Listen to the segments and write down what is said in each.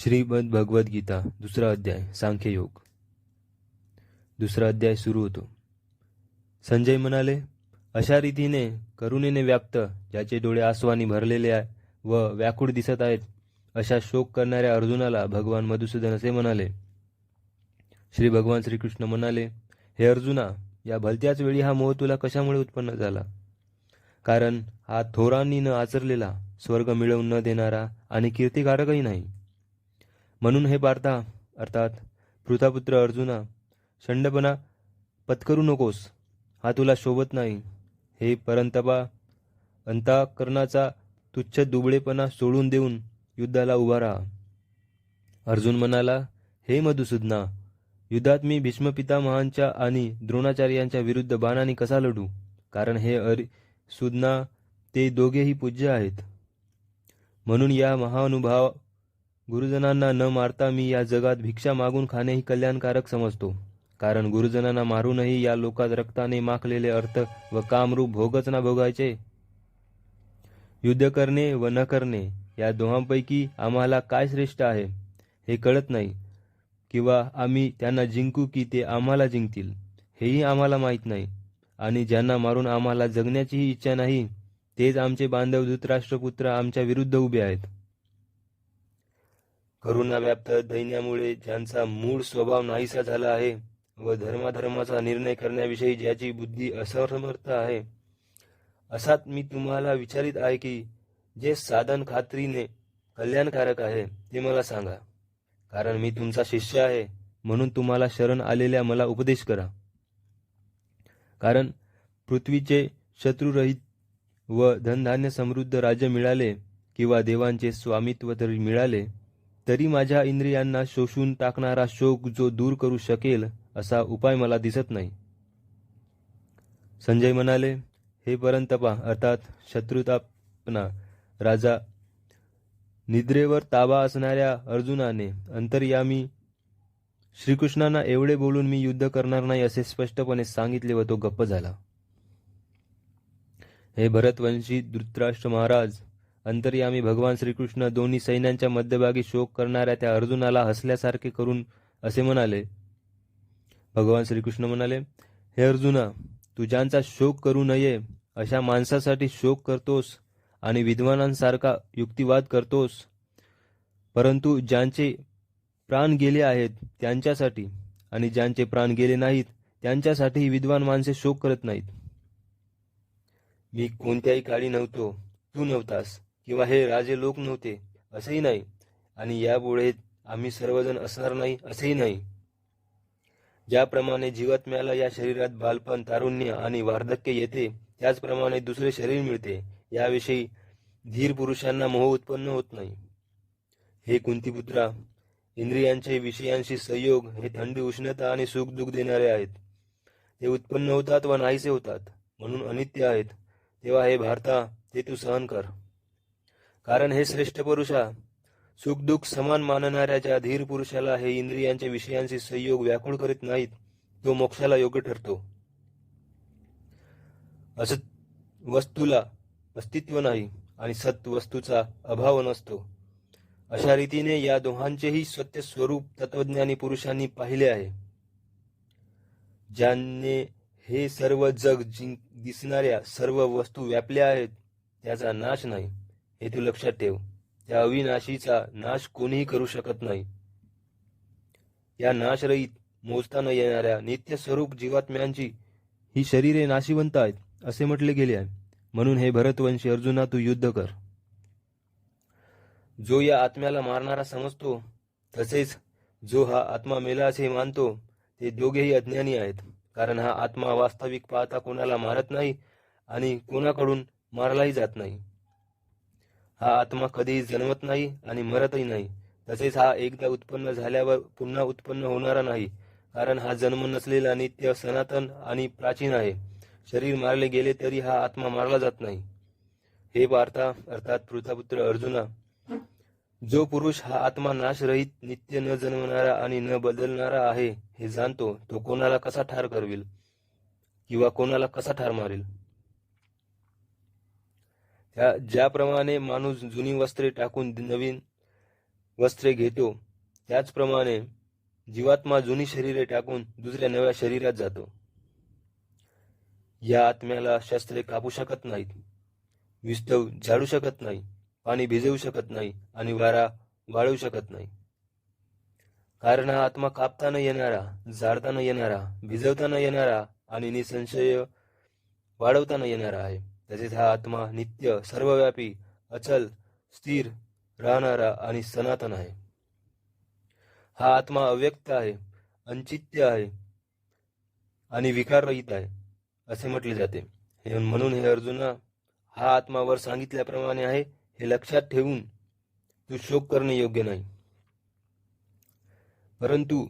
श्रीमद भगवद गीता दुसरा अध्याय सांख्ययोग. दुसरा अध्याय सुरू होतो. संजय म्हणाले, अशा रीतीने करुणेने व्याप्त, ज्याचे डोळे आसवानी भरलेले आहे व व्याकुळ दिसत आहेत, अशा शोक करणाऱ्या अर्जुनाला भगवान मधुसूदन असे म्हणाले. श्री भगवान श्रीकृष्ण म्हणाले, हे अर्जुना, या भलत्याच वेळी हा मोह तुला कशामुळे उत्पन्न झाला? कारण हा थोरांनी न आचरलेला, स्वर्ग मिळवून न देणारा आणि कीर्तिकारकही नाही. म्हणून हे पार्था अर्थात पृथापुत्र अर्जुना, शंडपणा पत्करू नकोस, हा तुला शोभत नाही. हे परंतपा, अंतःकरणाचा तुच्छ दुबळेपणा सोडून देऊन युद्धाला उभा राहा. अर्जुन म्हणाला, हे मधुसूदना, युद्धात मी भीष्म पितामहांच्या आणि द्रोणाचार्यांच्या विरुद्ध बाणाने कसा लढू? कारण हे सुदना, ते दोघेही पूज्य आहेत. म्हणून या महानुभाव गुरुजनांना न मारता मी या जगात भिक्षा मागून खाणेही कल्याणकारक समजतो. कारण गुरुजनांना मारूनही या लोकात रक्ताने माखलेले अर्थ व कामरूप भोगच ना भोगायचे. युद्ध करणे व न करणे या दोहांपैकी आम्हाला काय श्रेष्ठ आहे हे कळत नाही, किंवा आम्ही त्यांना जिंकू की ते आम्हाला जिंकतील हेही आम्हाला माहीत नाही. आणि ज्यांना मारून आम्हाला जगण्याचीही इच्छा नाही, तेच आमचे बांधव धृतराष्ट्रपुत्र आमच्या विरुद्ध उभे आहेत. करुणाव्याप्त दैन्यामुळे ज्यांचा मूळ स्वभाव नाहीसा झाला आहे व धर्माधर्माचा निर्णय करण्याविषयी ज्याची बुद्धी असमर्थ आहे, असाच मी तुम्हाला विचारित आहे की जे साधन खात्रीने कल्याणकारक आहे ते मला सांगा. कारण मी तुमचा शिष्य आहे, म्हणून तुम्हाला शरण आलेल्या मला उपदेश करा. कारण पृथ्वीचे शत्रुरहित व धनधान्य समृद्ध राज्य मिळाले किंवा देवांचे स्वामित्व तरी मिळाले, तरी माझ्या इंद्रियांना शोषून टाकणारा शोक जो दूर करू शकेल असा उपाय मला दिसत नाही. संजय म्हणाले, हे परंतपा अर्थात शत्रुतापना राजा, निद्रेवर ताबा असणाऱ्या अर्जुनाने अंतर्यामी श्रीकृष्णांना एवढे बोलून मी युद्ध करणार नाही असे स्पष्टपणे सांगितले व तो गप्प झाला. हे भरतवंशी धृतराष्ट्र महाराज, अंतर्यामी भगवान श्रीकृष्ण दोन्ही सैन्यांच्या मध्यभागी शोक करणाऱ्या त्या अर्जुनाला हसल्यासारखे करून असे म्हणाले. भगवान श्रीकृष्ण म्हणाले, हे अर्जुना, तू ज्यांचा शोक करू नये अशा माणसासाठी शोक करतोस आणि विद्वानांसारखा युक्तिवाद करतोस, परंतु ज्यांचे प्राण गेले आहेत त्यांच्यासाठी आणि ज्यांचे प्राण गेले नाहीत त्यांच्यासाठी विद्वान माणसे शोक करत नाहीत. मी कोणत्याही काळी नव्हतो, तू नव्हतास, किंवा हे राजे लोक नव्हते असेही नाही, आणि यापुढे आम्ही सर्वजण असणार नाही असेही नाही. ज्याप्रमाणे जीवात्म्याला या शरीरात बालपण, तारुण्य आणि वार्धक्य येते, त्याचप्रमाणे दुसरे शरीर मिळते, याविषयी धीर पुरुषांना मोह उत्पन्न होत नाही. हे कुंतीपुत्रा, इंद्रियांचे विषयांशी संयोग हे थंडी, उष्णता आणि सुख दुःख देणारे आहेत. ते उत्पन्न होतात व नाहीसे होतात, म्हणून अनित्य आहेत. तेव्हा हे भारता, ते तू सहन कर. कारण हे श्रेष्ठ पुरुषा, सुखदुःख समान मानणाऱ्या ज्या धीर पुरुषाला हे इंद्रियांच्या विषयांशी संयोग व्याकुळ करीत नाहीत, तो मोक्षाला योग्य ठरतो. असत वस्तूला अस्तित्व नाही आणि सत वस्तूचा अभाव नसतो. अशा रीतीने या दोहांचेही सत्य स्वरूप तत्वज्ञानी पुरुषांनी पाहिले आहे. ज्याने हे सर्व जग दिसणाऱ्या सर्व वस्तू व्यापल्या आहेत, त्याचा नाश नाही, हे तू लक्षात ठेव. त्या अविनाशीचा नाश कोणीही करू शकत नाही. या नाशरहित, मोजता न येणाऱ्या नित्य स्वरूप जीवात्म्यांची ही शरीरे नाशिवंत आहेत असे म्हटले गेले आहे. म्हणून हे भरतवंशी अर्जुना, तू युद्ध कर. जो या आत्म्याला मारणारा समजतो, तसेच जो हा आत्मा मेला असे मानतो, ते दोघेही अज्ञानी आहेत. कारण हा आत्मा वास्तविक पाहता कोणाला मारत नाही आणि कोणाकडून मारलाही जात नाही. हा आत्मा कधीही जन्मत नाही आणि मरतही नाही. तसेच हा एकदा उत्पन्न झाल्यावर पुन्हा उत्पन्न होणारा नाही. कारण हा जन्म नसलेला, नित्य, सनातन आणि प्राचीन आहे. शरीर मारले गेले तरी हा आत्मा मारला जात नाही. हे पार्था अर्थात पृथापुत्र अर्जुना, जो पुरुष हा आत्मा नाशरहित, नित्य, न जन्मणारा आणि न बदलणारा आहे हे जाणतो, तो कोणाला कसा ठार करविल किंवा कोणाला कसा ठार मारेल. ज्याप्रमाणे माणूस जुनी वस्त्रे टाकून नवीन वस्त्रे घेतो, त्याचप्रमाणे जीवात्मा जुनी शरीरे टाकून दुसऱ्या नव्या शरीरात जातो. या आत्म्याला शस्त्रे कापू शकत नाहीत, विस्तव झाडू शकत नाही, पाणी भिजवू शकत नाही आणि वारा वाळवू शकत नाही. कारण हा आत्मा कापता न येणारा, जाळता न येणारा, भिजवता न येणारा आणि निसंशय वाढवता न येणारा आहे. तसेच हा आत्मा नित्य, सर्वव्यापी, अचल, स्थिर राहणारा आणि सनातन आहे. हा आत्मा अव्यक्त आहे, अनचित्य आहे आणि विकाररहित आहे असे म्हटले जाते. म्हणून हे अर्जुना, हा आत्मा वर सांगितल्याप्रमाणे आहे हे लक्षात ठेवून तू शोक करणे योग्य नाही. परंतु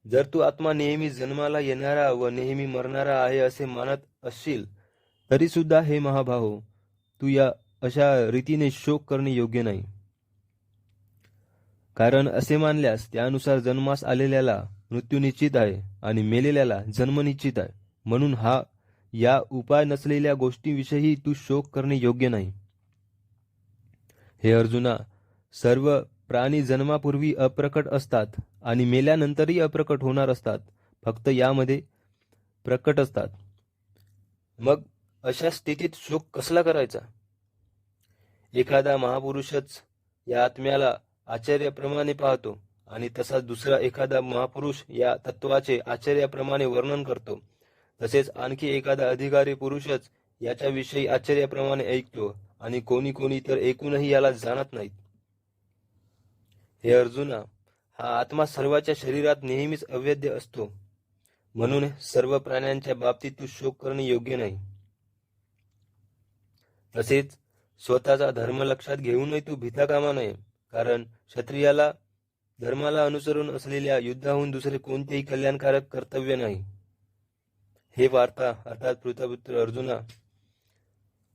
जर तू आत्मा नेहमी जन्माला येणारा व नेहमी मरणारा आहे असे मानत असशील तरी सुद्धा हे महाभाहो, तू या अशा रीतीने शोक करणे योग्य नाही. कारण असे मानल्यास त्यानुसार जन्मास आलेल्याला मृत्यू निश्चित आहे आणि मेलेल्याला जन्म निश्चित आहे. म्हणून या उपाय नसलेल्या गोष्टीविषयी तू शोक करणे योग्य नाही. हे अर्जुना, सर्व प्राणी जन्मापूर्वी अप्रकट असतात आणि मेल्यानंतरही अप्रकट होणार असतात, फक्त यामध्ये प्रकट असतात. मग अशा स्थितीत शोक कसला करायचा? एखादा महापुरुषच या आत्म्याला आचार्याप्रमाणे पाहतो आणि तसा दुसरा एखादा महापुरुष या तत्वाचे आचार्याप्रमाणे वर्णन करतो. तसेच आणखी एखादा अधिकारी पुरुषच याच्याविषयी आचार्याप्रमाणे ऐकतो आणि कोणी कोणी तर ऐकूनही याला जाणत नाहीत. हे अर्जुना, हा आत्मा सर्वांच्या शरीरात नेहमीच अवैध असतो. म्हणून सर्व प्राण्यांच्या बाबतीत तू शोक करणे योग्य नाही. तसेच स्वतःचा धर्म लक्षात घेऊनही तू भीता कामा नये. कारण क्षत्रियाला धर्माला अनुसरून असलेल्या युद्धाहून दुसरे कोणतेही कल्याणकारक कर्तव्य नाही. हे वार्ता अर्थात पृथपुत्र अर्जुना,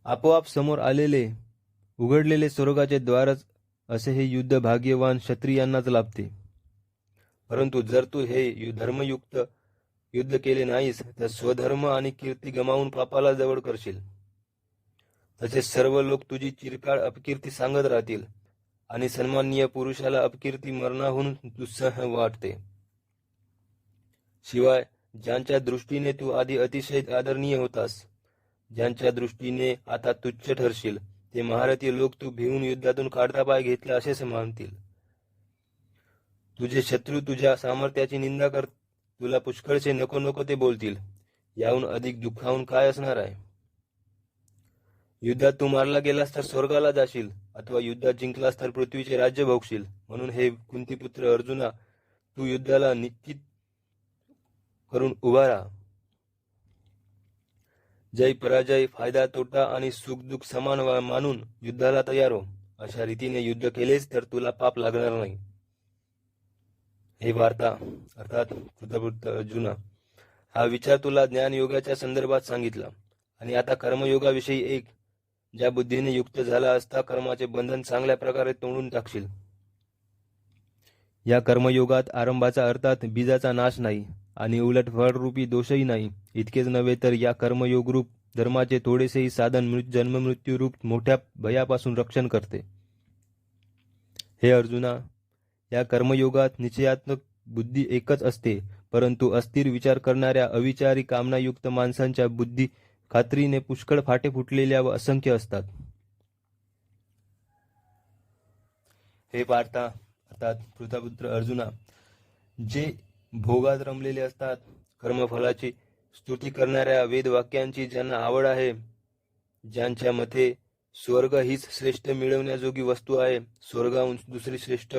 आपोआप समोर आलेले उघडलेले स्वर्गाचे द्वारच असे हे युद्ध भाग्यवान क्षत्रियांनाच लाभते. परंतु जर तू हे धर्मयुक्त युद्ध केले नाहीस तर स्वधर्म आणि कीर्ती गमावून पापाला जवळ करशील. तसेच सर्व लोक तुझी चिरकाळ अपकीर्ती सांगत राहतील आणि सन्माननीय पुरुषाला अपकीर्ती मरणाहून दुस्सह वाटते. शिवाय ज्यांच्या दृष्टीने तू आधी अतिशय आदरणीय होतास, ज्यांच्या दृष्टीने आता तुच्छ ठरशील, ते महारथी लोक तू भिवून युद्धातून काढता पाय घेतला असेच मानतील. तुझे शत्रू तुझ्या सामर्थ्याची निंदा कर तुला पुष्कळचे नको नको ते बोलतील. याहून अधिक दुःखाहून काय असणार आहे? युद्धात तू मारला गेलास तर स्वर्गाला जाशील अथवा युद्धात जिंकलास तर पृथ्वीचे राज्य भोगशील. म्हणून हे कुंतीपुत्र अर्जुना, तू युद्धाला निश्चित करून उभा राहा. जय पराजय, फायदा तोटा आणि सुख दुःख समान मानून युद्धाला तयार हो. अशा रीतीने युद्ध केलेच तर तुला पाप लागणार नाही. हे वार्ता अर्थात पृथपुत्र अर्जुना, हा विचार तुला ज्ञान योगाच्या संदर्भात सांगितला आणि आता कर्मयोगाविषयी एक, ज्या बुद्धीने युक्त झाला असता कर्माचे बंधन चांगल्या प्रकारे तोडून टाकशील. या कर्मयोगात आरंभाचा अर्थात बीजाचा नाश नाही आणि उलट फळरूपी दोषही नाही. इतकेच नव्हे तर या कर्मयोगरूप धर्माचे थोडेसेही साधन जन्ममृत्यू रूप मोठ्या भयापासून रक्षण करते. हे अर्जुना, या कर्मयोगात निश्चयात्मक बुद्धी एकच असते, परंतु अस्थिर विचार करणाऱ्या अविचारी कामनायुक्त माणसांच्या बुद्धी खात्रीने पुष्कळ फाटे फुटलेल्या व असंख्य असतात. हे पार्था अर्थात पृथपुत्र अर्जुना, जे भोगात रमलेले असतात, कर्मफलाची स्तुती करणाऱ्या वेदवाक्यांची ज्यांना आवड आहे, ज्यांच्या मते स्वर्ग हीच श्रेष्ठ मिळवण्याजोगी वस्तू आहे, स्वर्गाहून दुसरी श्रेष्ठ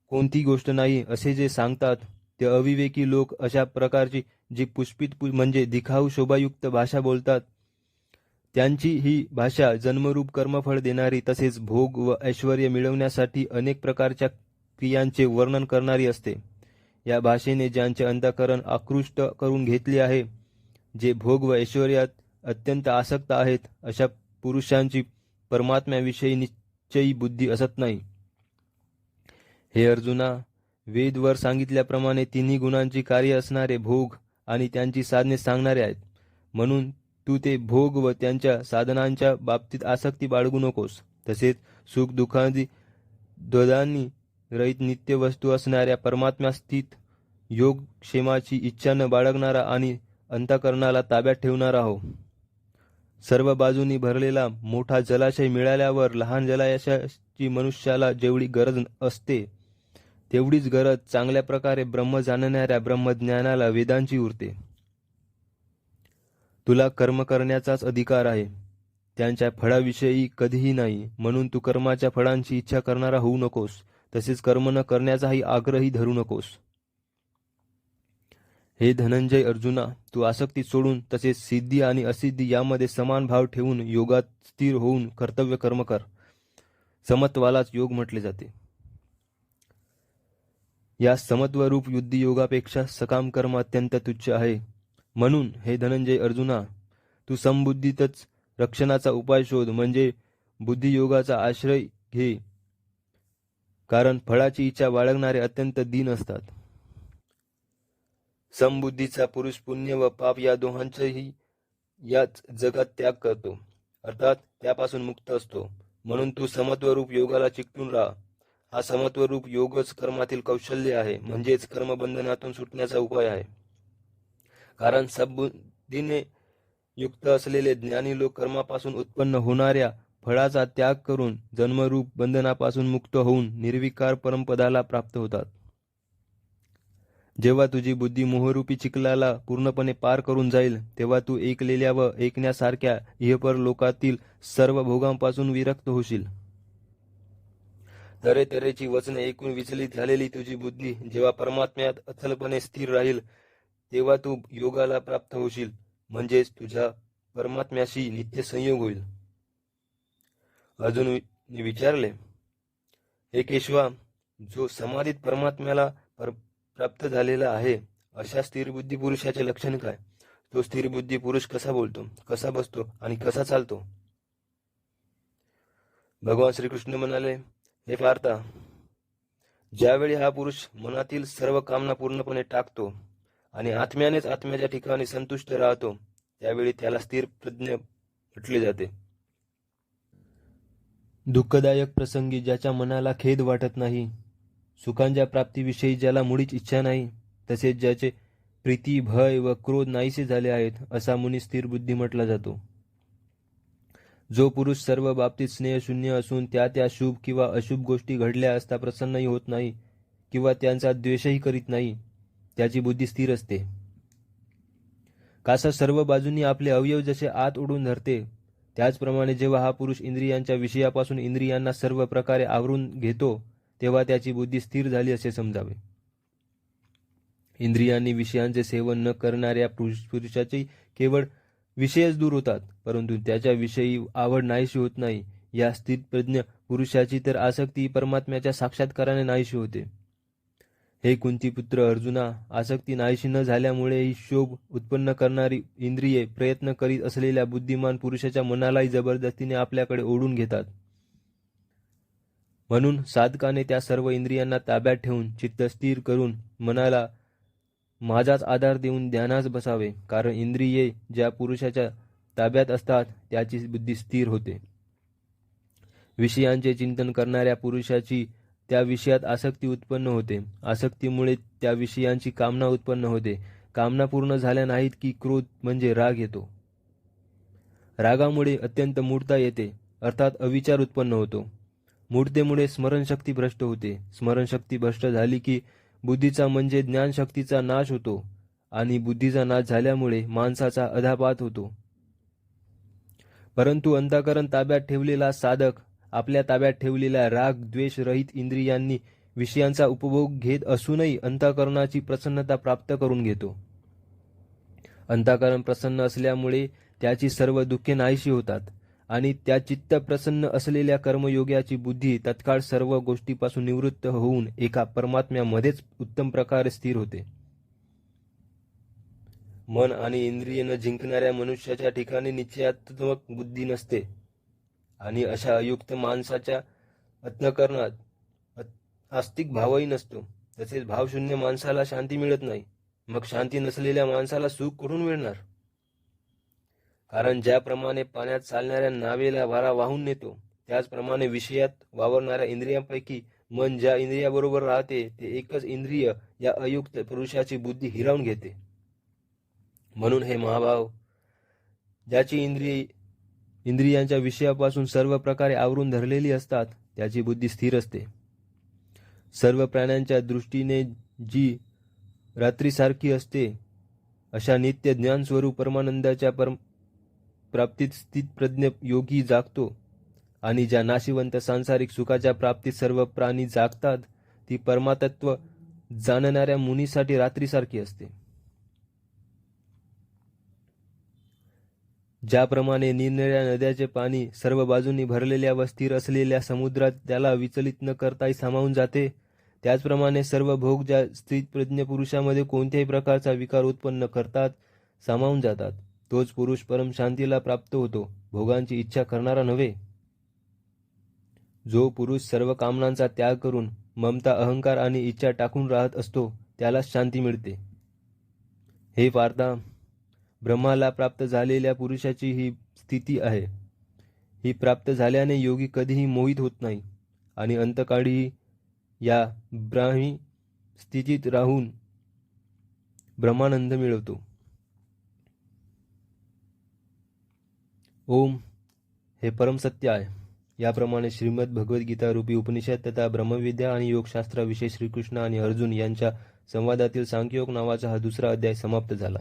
कोणती गोष्ट नाही असे जे सांगतात, ते अविवेकी लोक अशा प्रकारची जी पुष्पित म्हणजे दिखाऊ शोभायुक्त भाषा बोलतात, त्यांची ही भाषा जन्मरूप कर्मफळ देणारी तसेच भोग व ऐश्वर्य मिळवण्यासाठी अनेक प्रकारच्या क्रियांचे वर्णन करणारी असते. या भाषेने ज्यांचे अंतःकरण आकृष्ट करून घेतले आहे, जे भोग व ऐश्वर्यात अत्यंत आसक्त आहेत, अशा पुरुषांची परमात्म्याविषयी निश्चयी बुद्धी असत नाही. हे अर्जुना, वेदवर सांगितल्याप्रमाणे तिन्ही गुणांची कार्य असणारे भोग आणि त्यांची साधने सांगणारे आहेत. म्हणून तू ते भोग व त्यांच्या साधनांच्या बाबतीत आसक्ती बाळगू नकोस. तसेच सुख दुःखादी द्वंद्वांनी रहित नित्य वस्तू असणाऱ्या परमात्म्या स्थित योगक्षेमाची इच्छा न बाळगणारा आणि अंतःकरणाला ताब्यात ठेवणारा हो. सर्व बाजूनी भरलेला मोठा जलाशय मिळाल्यावर लहान जलाशयाची मनुष्याला जेवढी गरज असते तेवढीच गरज चांगल्या प्रकारे ब्रह्म जाणणाऱ्या ब्रह्मज्ञानाला वेदांची उरते. तुला कर्म करण्याचाच अधिकार आहे, त्यांच्या फळाविषयी कधीही नाही. म्हणून तू कर्माच्या फळांची इच्छा करणारा होऊ नकोस, तसेच कर्म न करण्याचाही आग्रही धरू नकोस. हे धनंजय अर्जुना, तू आसक्ती सोडून तसेच सिद्धी आणि असिद्धी यामध्ये समान भाव ठेवून योगात स्थिर होऊन कर्तव्य कर्म कर. समत्वालाच योग म्हटले जाते. या समत्वरूप युद्धियोगापेक्षा सकाम कर्म अत्यंत तुच्छ आहे. म्हणून हे धनंजय अर्जुना, तू समबुद्धीतच रक्षणाचा उपाय शोध, म्हणजे बुद्धियोगाचा आश्रय घे. कारण फळाची इच्छा बाळगणारे अत्यंत दीन असतात. समबुद्धीचा पुरुष पुण्य व पाप या दोहांचाही याच जगात त्याग करतो, अर्थात त्यापासून मुक्त असतो. म्हणून तू समत्वरूप योगाला चिकटून राहा. हा समत्वरूप योगच कर्मातील कौशल्य आहे, म्हणजेच कर्मबंधनातून सुटण्याचा उपाय आहे. कारण सबुद्धीने युक्त असलेले ज्ञानी लोक कर्मापासून उत्पन्न होणाऱ्या फळाचा त्याग करून जन्मरूप बंधनापासून मुक्त होऊन निर्विकार परमपदाला प्राप्त होतात. जेव्हा तुझी बुद्धी मोहरूपी चिखलाला पूर्णपणे पार करून जाईल, तेव्हा तू ऐकलेल्या व ऐकण्यासारख्या इहपर लोकातील सर्व भोगांपासून विरक्त होशील. तऱ्हेतऱ्हेची वचने ऐकून विचलित झालेली तुझी बुद्धी जेव्हा परमात्म्यात अथलपणे स्थिर राहील, तेव्हा तू योगाला प्राप्त होशील, म्हणजेच तुझ्या परमात्म्याशी नित्य संयोग होईल. अर्जुनने विचारले, हे केशवा, जो समाधीत परमात्म्याला प्राप्त झालेला आहे, अशा स्थिरबुद्धी पुरुषाचे लक्षण काय? तो स्थिरबुद्धी पुरुष कसा बोलतो, कसा बसतो आणि कसा चालतो? भगवान श्रीकृष्ण म्हणाले, हे पार्था, ज्यावेळी हा पुरुष मनातील सर्व कामना पूर्णपणे टाकतो आणि आत्म्यानेच आत्म्याच्या ठिकाणी संतुष्ट राहतो, त्यावेळी त्याला स्थिर प्रज्ञ म्हटले जाते. दुःखदायक प्रसंगी ज्याच्या मनाला खेद वाटत नाही, सुखांच्या प्राप्तीविषयी ज्याला मुळीच इच्छा नाही, तसेच ज्याचे प्रीती, भय व क्रोध नाहीसे झाले आहेत, असा मुनी स्थिर बुद्धी म्हटला जातो. जो पुरुष सर्व बाबतीत स्नेहशून्य असून त्या शुभ किंवा अशुभ गोष्टी घडल्या असता प्रसन्नही होत नाही किंवा त्यांचा द्वेषही करीत नाही, त्याची बुद्धी स्थिर असते. कासा सर्व बाजूंनी आपले अवयव जसे आत ओढून धरते, त्याचप्रमाणे जेव्हा हा पुरुष इंद्रियांच्या विषयापासून इंद्रियांना सर्व प्रकारे आवरून घेतो, तेव्हा त्याची बुद्धी स्थिर झाली असे समजावे. इंद्रियांनी विषयांचे सेवन न करणाऱ्या पुरुषाचे केवळ विषयच दूर होतात, परंतु त्याच्या विषयी आवड नाहीशी होत नाही. या स्थितप्रज्ञ पुरुषाची तर आसक्ती परमात्म्याच्या साक्षात्काराने नाहीशी होते. हे कुंतीपुत्र अर्जुना, आसक्ती नाहीशी न झाल्यामुळे ही शोभ उत्पन्न करणारी इंद्रिये प्रयत्न करीत असलेल्या बुद्धिमान पुरुषाच्या मनालाही जबरदस्तीने आपल्याकडे ओढून घेतात. म्हणून साधकाने त्या सर्व इंद्रियांना ताब्यात ठेवून चित्त स्थिर करून मनाला माझाच आधार देऊन ध्यानास बसावे. कारण इंद्रिये ज्या पुरुषाच्या ताब्यात असतात त्याची बुद्धी स्थिर होते. विषयांचे चिंतन करणाऱ्या पुरुषाची त्या विषयात आसक्ती उत्पन्न होते. आसक्तीमुळे त्या विषयांची कामना उत्पन्न होते. कामना पूर्ण झाल्या नाहीत की क्रोध म्हणजे राग येतो. रागामुळे अत्यंत मूढता येते, अर्थात अविचार उत्पन्न होतो. मूढतेमुळे स्मरणशक्ती भ्रष्ट होते. स्मरणशक्ती भ्रष्ट झाली की बुद्धीचा म्हणजे ज्ञानशक्तीचा नाश होतो आणि बुद्धीचा नाश झाल्यामुळे माणसाचा अधापात होतो. परंतु अंतःकरण ताब्यात ठेवलेला साधक आपल्या ताब्यात ठेवलेल्या राग द्वेष रहित इंद्रियांनी विषयांचा उपभोग घेत असूनही अंतःकरणाची प्रसन्नता प्राप्त करून घेतो. अंतःकरण प्रसन्न असल्यामुळे त्याची सर्व दुःखे नाहीशी होतात आणि त्या चित्त प्रसन्न असलेल्या कर्मयोग्याची बुद्धी तत्काळ सर्व गोष्टीपासून निवृत्त होऊन एका परमात्म्यामध्येच उत्तम प्रकारे स्थिर होते. मन आणि इंद्रिय न जिंकणाऱ्या मनुष्याच्या ठिकाणी निश्चयात्मक बुद्धी नसते आणि अशा अयुक्त माणसाच्या अंतःकरणात आस्तिक भावही नसतो. तसेच भावशून्य माणसाला शांती मिळत नाही. मग शांती नसलेल्या माणसाला सुख कुठून मिळणार? कारण ज्याप्रमाणे पाण्यात चालणाऱ्या नावेला वारा वाहून नेतो, त्याचप्रमाणे विषयात वावरणाऱ्या इंद्रियांपैकी मन ज्या इंद्रियाबरोबर राहते ते एकच इंद्रिय या अयुक्त पुरुषाची बुद्धी हिरावून घेते. म्हणून हे महाभाव, ज्याची इंद्रियांच्या विषयापासून सर्व प्रकारे आवरून धरलेली असतात त्याची बुद्धी स्थिर असते. सर्व प्राण्यांच्या दृष्टीने जी रात्रीसारखी असते अशा नित्य ज्ञान स्वरूप परमानंदाच्या प्राप्तीत स्थितप्रज्ञ योगी जागतो. आणि ज्या नाशिवंत सांसारिक सुखाच्या प्राप्तीत सर्व प्राणी जागतात ती परमातत्व जाणणाऱ्या मुनीसाठी रात्रीसारखी असते. ज्याप्रमाणे निरनिराळ्या नद्याचे पाणी सर्व बाजूंनी भरलेल्या व स्थिर असलेल्या समुद्रात त्याला विचलित न करताही सामावून जाते, त्याचप्रमाणे सर्व भोग ज्या स्थितप्रज्ञ पुरुषामध्ये कोणत्याही प्रकारचा विकार उत्पन्न करतात सामावून जातात, तोच पुरुष परम शांतीला प्राप्त होतो, भोगांची इच्छा करणारा नव्हे. जो पुरुष सर्व कामनांचा त्याग करून ममता, अहंकार आणि इच्छा टाकून राहत असतो त्याला शांती मिळते. हे पार्था, ब्रह्माला प्राप्त झालेल्या पुरुषाची ही स्थिती आहे. ही प्राप्त झाल्याने योगी कधीही मोहित होत नाही आणि अंतकाळी या ब्राह्मी स्थितीत राहून ब्रह्मानंद मिळवतो. ओम हे परमसत्य आहे. याप्रमाणे श्रीमद भगवद्गीता रूपी उपनिषद तथा ब्रह्मविद्या आणि योगशास्त्राविषयी श्रीकृष्ण आणि अर्जुन यांच्या संवादातील सांख्ययोग नावाचा हा दुसरा अध्याय समाप्त झाला.